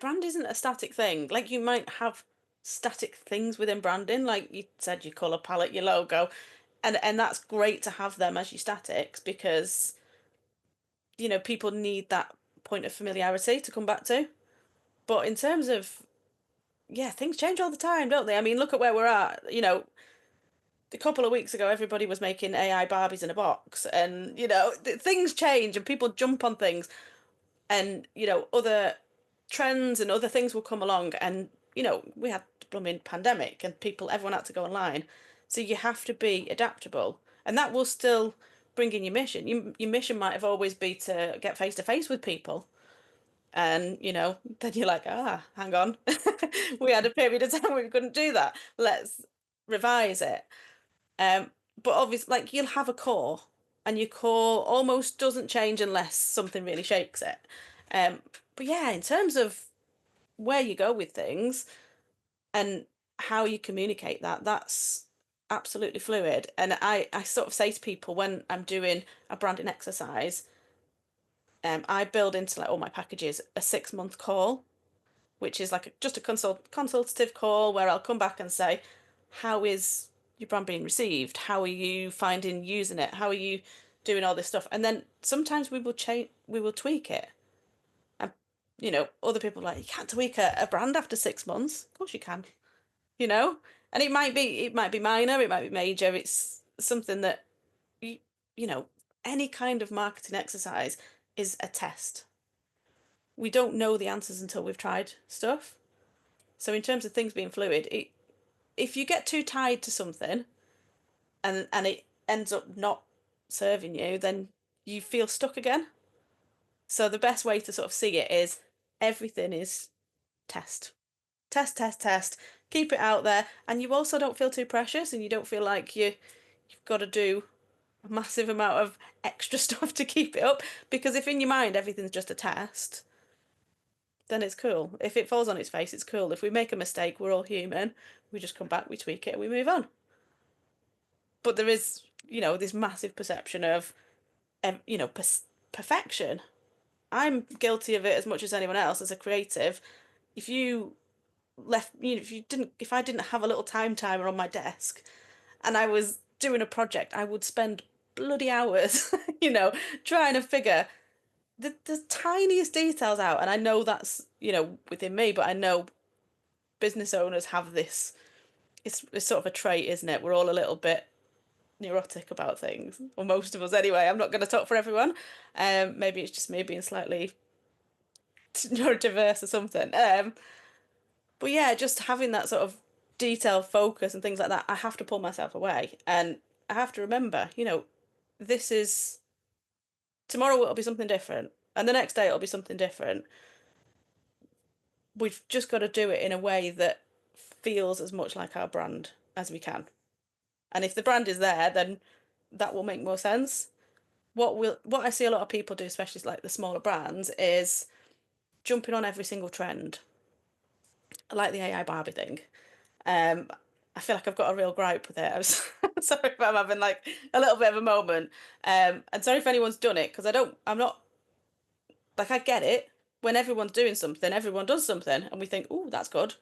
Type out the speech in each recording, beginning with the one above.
brand isn't a static thing. Like, you might have static things within branding, like you said, your color palette, your logo, and that's great to have them as your statics because people need that point of familiarity to come back to. But in terms of, yeah, things change all the time, don't they? I mean, look at where we're at. A couple of weeks ago, everybody was making AI Barbies in a box, and things change and people jump on things, and other trends and other things will come along, and we had the blooming pandemic, and everyone had to go online, so you have to be adaptable, and that will still bring in your mission. Your mission might have always be to get face to face with people, and then you're like, hang on, we had a period of time where we couldn't do that. Let's revise it. Um, but obviously, like, you'll have a core, and your core almost doesn't change unless something really shakes it. But yeah, in terms of where you go with things and how you communicate that, that's absolutely fluid. And I sort of say to people when I'm doing a branding exercise, I build into like all my packages a 6-month call, which is like just a consultative call where I'll come back and say, how is your brand being received? How are you finding using it? How are you doing all this stuff? And then sometimes we will tweak it. And other people are like, you can't tweak a brand after 6 months. Of course you can, you know? And it might be minor, it might be major. It's something that you, you know, any kind of marketing exercise is a test. We don't know the answers until we've tried stuff. So in terms of things being fluid, if you get too tied to something and it ends up not serving you, then you feel stuck again. So the best way to sort of see it is everything is test. Test, test, test. Keep it out there. And you also don't feel too precious, and you don't feel like you've got to do a massive amount of extra stuff to keep it up. Because if in your mind everything's just a test, then it's cool. If it falls on its face, it's cool. If we make a mistake, we're all human. We just come back, we tweak it, and we move on. But there is, this massive perception of, perfection. I'm guilty of it as much as anyone else as a creative. If you left, if I didn't have a little time timer on my desk and I was doing a project, I would spend bloody hours, trying to figure the tiniest details out. And I know that's, within me, but I know business owners have this, it's sort of a trait, isn't it? We're all a little bit neurotic about things, or most of us anyway. I'm not going to talk for everyone. Maybe it's just me being slightly neurodiverse or something. But yeah, just having that sort of detail focus and things like that, I have to pull myself away, and I have to remember, this is tomorrow it'll be something different, and the next day it'll be something different. We've just got to do it in a way that feels as much like our brand as we can. And if the brand is there, then that will make more sense. What I see a lot of people do, especially like the smaller brands, is jumping on every single trend, like the AI Barbie thing. Um, I feel like I've got a real gripe with it. Sorry if I'm having like a little bit of a moment. And sorry if anyone's done it, because I'm not, like, I get it. When everyone's doing something, everyone does something, and we think, oh, that's good.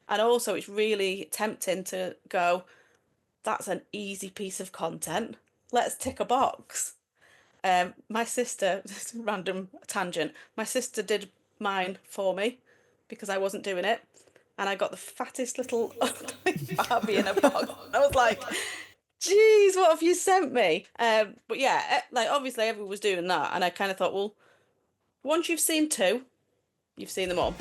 And also, it's really tempting to go, that's an easy piece of content. Let's tick a box. My sister, random tangent, my sister did mine for me because I wasn't doing it. And I got the fattest little Barbie in a box. I was like, geez, what have you sent me? But yeah, like, obviously everyone was doing that. And I kind of thought, well, once you've seen two, you've seen them all.